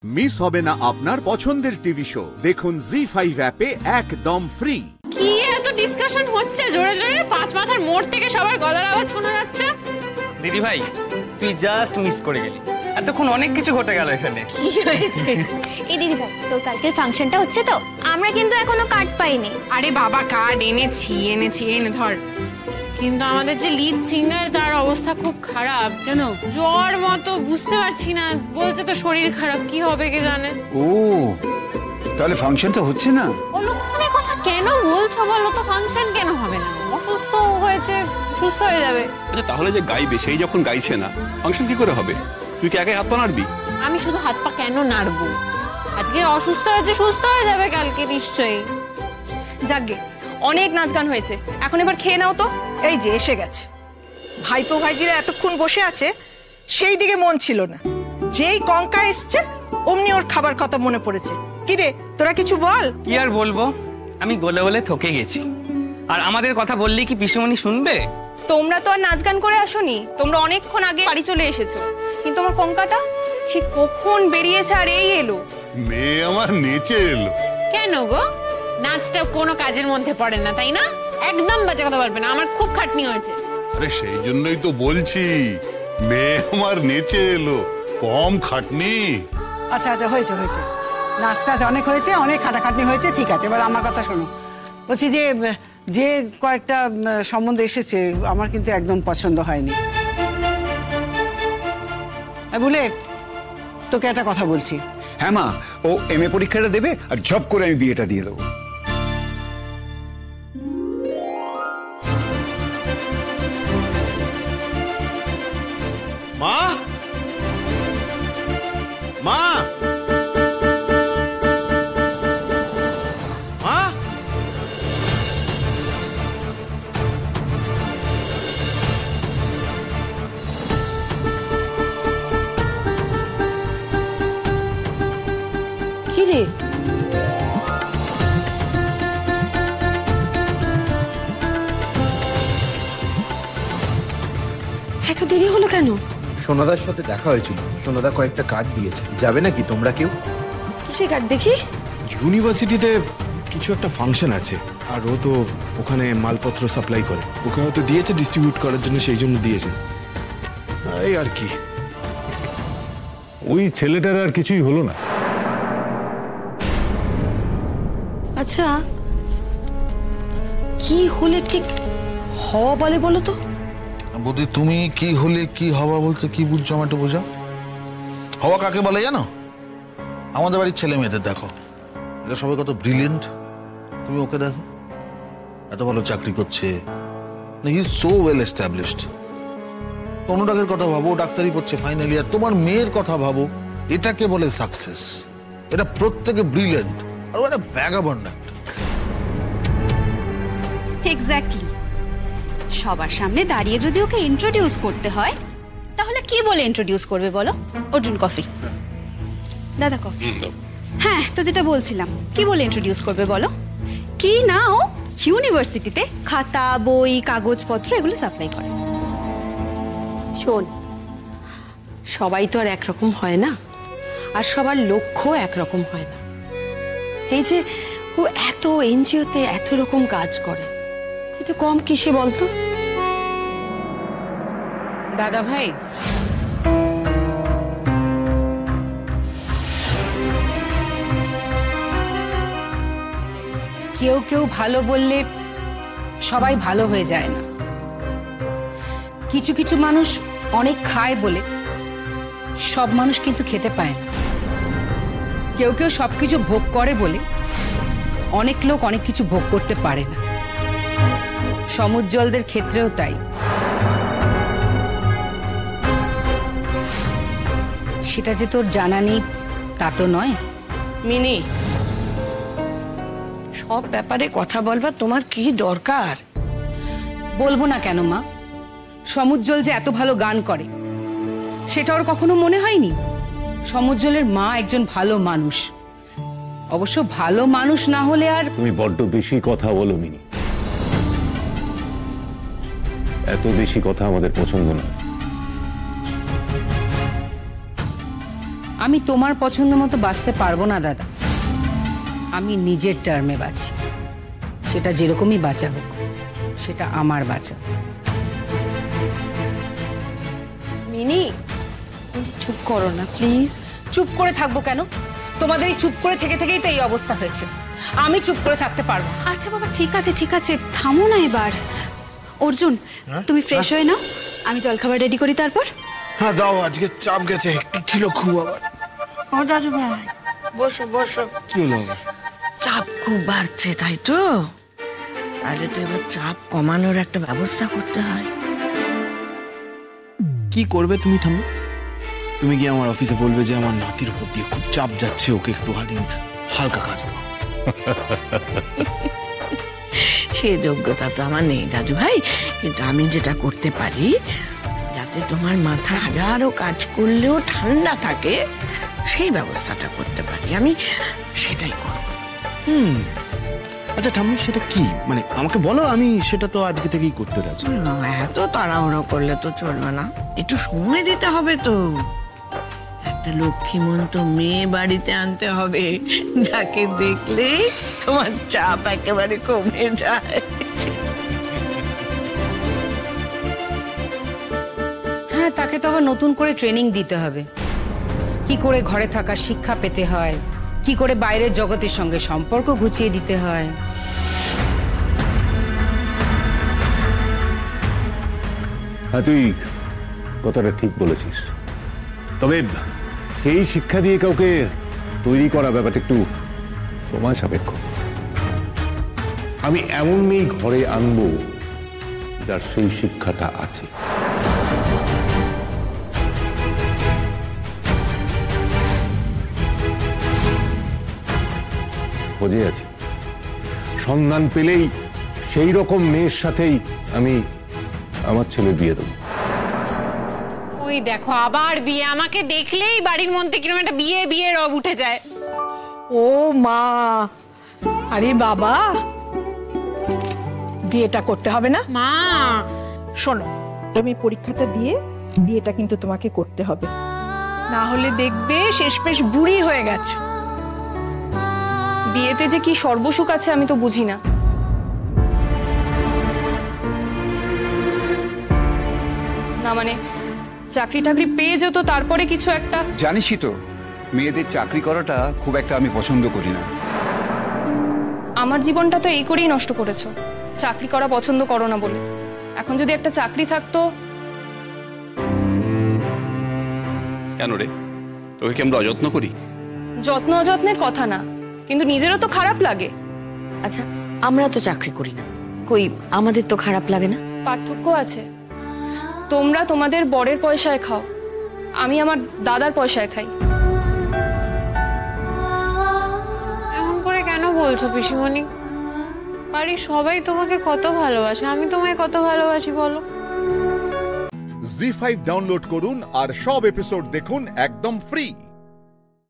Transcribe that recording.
Miss হবে না আপনার পছন্দের টিভি শো। দেখুন জি5 অ্যাপে একদম ফ্রি। কি এত ডিসকাশন হচ্ছে জোরে জোরে? পাঁচ মাথার মোড় থেকে সবার গলার আওয়াজ শোনা যাচ্ছে। দিদি ভাই, তুই জাস্ট মিস করে গেলি। এতক্ষণ অনেক কিছু ঘটে গেল এখানে। কি হয়েছে? এই দিদি ভাই, তোর কালকের ফাংশনটা হচ্ছে তো? আমরা কিন্তু এখনো কার্ড পাইনি। আরে বাবা, কার্ড এনেছি এনে ধর। কিন্তু আমাদের যে লিড সিঙ্গার, তার অবস্থা খুব খারাপ। কেন? জ্বর মতো, বুঝতে পারছি না। বলছে তো শরীর খারাপ, কি হবে কে জানে। ও তাহলে ফাংশনটা হচ্ছে না? অলক্ষণের কথা কেন বলছো বলো তো? ফাংশন কেন হবে না? অসুস্থ হয়েছে, সুস্থ হয়ে যাবে। আচ্ছা তাহলে যে গাইবে সেই যখন গাইছে না, ফাংশন কি করে হবে? তুই কি একাই হাত পা নাড়বি? আমি শুধু হাত পা কেন নাড়বো? আজকে অসুস্থ হয়েছে, সুস্থ হয়ে যাবে কালকে নিশ্চয়ই। যাকগে, অনেক নাচ গান হয়েছে, এখন এবার খেয়ে নাও তো। এই যে এসে গেছে। ভাইপো ভাইজিরা এতক্ষণ বসে আছে, সেই দিকে মন ছিল না। যেই কঙ্কা এসছে অমনি ওর খাবার কথা মনে পড়েছে। কিরে, তোরা কিছু বল। কি আর বলবো, আমি বলে বলে থকে গেছি। আর আমাদের কথা বললেই কি পিসুমণি শুনবে? তোমরা তো আর নাচ গান করে আসোনি, তোমরা অনেকক্ষণ আগে বাড়ি চলে এসেছো। কিন্তু আমার কঙ্কাটা সে কখন বেরিয়েছে আর এই এলো। মেয়ে আমার নেচে এলো। কেন গো? নাচটা কোনো কাজের মধ্যে পড়ে না, তাই না? একদম বাজে কথা বলবে না, আমার খুব খাটনি হয়েছে। আরে সেই জন্যই তো বলছি, মেয়ে আমার নেচে এলো, কম খাটনি। আচ্ছা আচ্ছা, হয়েছে হয়েছে, নাচ টাচ অনেক হয়েছে, অনেক খাটাখাটনি হয়েছে, ঠিক আছে। এবার আমার কথা শোনো। বলছি যে যে কয়েকটা সম্বন্ধ এসেছে আমার কিন্তু একদম পছন্দ হয়নি। বুলেট, তোকে একটা কথা বলছি। হ্যাঁ মা, ও এমএ পরীক্ষাটা দেবে আর জব করে আমি বিয়েটা দিয়ে দেবো। মা, মা, মা, কি রে? এত দেরি হলো কেন? সোনাদার সাথে দেখা হয়েছিল, সোনাদা কয়েকটা কার্ড দিয়েছে। যাবে নাকি তোমরা কেউ? কিসে কার্ড দেখি? ইউনিভার্সিটিতে কিছু একটা ফাংশন আছে, আর ও তো ওখানে মালপত্র সাপ্লাই করে। ওকে হয়তো দিয়েছে ডিস্ট্রিবিউট করার জন্য, সেই জন্য দিয়েছে। এই আর কি। ওই ছেলেটার আর কিছুই হলো না। আচ্ছা, কি হলে ঠিক হওয়া বলে বলো তো? বৌদি, তুমি কি হলে কি হওয়া বলতে কি বুঝছো? আমাকে বোঝাও। হওয়া কাকে বলে জানো? আমাদের বাড়ির ছেলে মেয়েদের দেখো, এরা সবাই কত ব্রিলিয়েন্ট। তুমি ওকে দেখো, এত ভালো চাকরি করছে, he is so well established. অনুরাগের কথা ভাবো, ডাক্তারি পড়ছে ফাইনাল ইয়ার। তোমার মেয়ের কথা ভাবো, এটাকে বলে সাকসেস। এটা প্রত্যেকে ব্রিলিয়েন্ট, আর ওটা ভ্যাগাবন্ড একটা। এক্স্যাক্টলি। সবার সামনে দাঁড়িয়ে যদি ওকে ইন্ট্রোডিউস করতে হয়, তাহলে কি বলে ইন্ট্রোডিউস করবে বলো? অর্জুন, কফি। দাদা কফি। হ্যাঁ, তো যেটা বলছিলাম, কি বলে ইন্ট্রোডিউস করবে বলো? কি না ও ইউনিভার্সিটিতে খাতা, বই, কাগজপত্র এগুলো সাপ্লাই করে। শোন, সবাই তো আর একরকম হয় না, আর সবার লক্ষ্য একরকম হয় না। এই যে ও এত এনজিওতে এত রকম কাজ করে, কিন্তু কম কিসে বলতো? দাদা ভাই, কেউ কেউ ভালো বললে সবাই ভালো হয়ে যায় না। কিছু কিছু মানুষ অনেক খায় বলে সব মানুষ কিন্তু খেতে পায় না। কেউ কেউ সবকিছু ভোগ করে বলে অনেক লোক অনেক কিছু ভোগ করতে পারে না। সমুজ্জ্বলদের ক্ষেত্রেও তাই। সেটা যে তোর জানা নেই তা তো নয়। মিনি, সব ব্যাপারে কথা বলবা তোমার কি দরকার? বলবো না কেন মা? সমুজ্জ্বল যে এত ভালো গান করে সেটা ওর কখনো মনে হয়নি? সমুজ্জ্বলের মা একজন ভালো মানুষ। অবশ্য ভালো মানুষ না হলে আর। তুমি বড্ড বেশি কথা বলো মিনি, এত বেশি কথা আমাদের পছন্দ না। আমি তোমার পছন্দ মতো বাঁচতে পারবো না দাদা। আমি নিজের টার্মে বাঁচি, সেটা যেরকমই বাঁচা হোক, সেটা আমার বাঁচা। মিনি, চুপ করো না প্লিজ। চুপ করে থাকবো কেন? তোমাদের এই চুপ করে থেকে থেকেই তো এই অবস্থা হয়েছে। আমি চুপ করে থাকতে পারবো। আচ্ছা বাবা, ঠিক আছে ঠিক আছে, থামো না এবার। অর্জুন, তুমি ফ্রেশ হয়ে নাও, আমি জলখাবার রেডি করি তারপর। হ্যাঁ দাও, আজকে চাপ গেছে, একটু ছিল খুব। আবার ও দাদু ভাই, বসো বসো। কি হলো আবার? চাপ খুব বাড়ছে তাই তো? তাহলে তো এবার চাপ কমানোর একটা ব্যবস্থা করতে হয়। কি করবে তুমি ঠাম্মি? তুমি গিয়ে আমার অফিসে বলবে যে আমার নাতির উপর দিয়ে খুব চাপ যাচ্ছে, ওকে একটু হালকা কাজ দাও। সে যোগ্যতা তো আমার নেই দাদু ভাই, কিন্তু আমি যেটা করতে পারি যাতে তোমার মাথা হাজারো কাজ করলেও ঠান্ডা থাকে, সেই ব্যবস্থাটা করতে পারি। আমি সেটাই করব। আচ্ছা ঠাম্মি, সেটা কি? মানে আমাকে বলো, আমি সেটা তো আজকে থেকেই করতে রাজি। এত তাড়াহুড়ো করলে তো চলবে না, একটু সময় দিতে হবে তো। একটা লক্ষ্মীমন্ত মেয়ে বাড়িতে আনতে হবে, যাকে দেখলে তোমার চাপ একেবারে কমে যায়। হ্যাঁ, তাকে তো আবার নতুন করে ট্রেনিং দিতে হবে, কি করে ঘরে থাকার শিক্ষা পেতে হয়, কি করে বাইরের জগতের সঙ্গে সম্পর্ক গুছিয়ে দিতে হয়। হ্যাঁ, তুই কথাটা ঠিক বলেছিস, তবে সেই শিক্ষা দিয়ে কাউকে তৈরি করা ব্যাপারটা একটু সময় সাপেক্ষ। আমি এমন মেয়ে ঘরে আনবো যার সেই শিক্ষাটা আছে। খোঁজে আছি, সন্ধান পেলেই সেই রকম মেয়ের সাথেই আমি আমার ছেলের বিয়ে দেবো। ওই দেখো আবার বিয়ে, আমাকে দেখলেই বাড়ির মধ্যে কিরকম একটা বিয়ে বিয়ে রব উঠে যায়। ও মা, আরে বাবা, বিয়েটা করতে হবে না? মা শোনো, তুমি পরীক্ষাটা দিয়ে বিয়েটা কিন্তু তোমাকে করতে হবে, না হলে দেখবে শেষমেশ বুড়ি হয়ে গেছো। বিয়েতে যে কি সর্বসুখ আছে আমি তো বুঝি না। না মানে চাকরি টাকরি পেয়ে যেত, তারপরে কিছু একটা। জানিসই তো, মেয়েদের চাকরি করাটা খুব একটা আমি পছন্দ করি না। আমার জীবনটা তো এই করেই নষ্ট করেছো, চাকরি করা পছন্দ করো না বলে। এখন যদি একটা চাকরি থাকতো। কেন রে, তোকে কি আমরা অযত্ন করি? যত্ন অযত্নের কথা না, কিন্তু নিজেরও তো খারাপ লাগে। আচ্ছা, আমরা তো চাকরি করি না, কই আমাদের তো খারাপ লাগে না? পার্থক্য আছে। তোমরা তোমাদের বরের পয়সায় খাও, আমি আমার দাদার পয়সায় খাই। এমন করে কেন বলছো পিসিমণি? বাড়ির সবাই তোমাকে কত ভালোবাসে, আমি তোমায় কত ভালোবাসি বলো। জি5 ডাউনলোড করুন আর সব এপিসোড দেখুন একদম ফ্রি।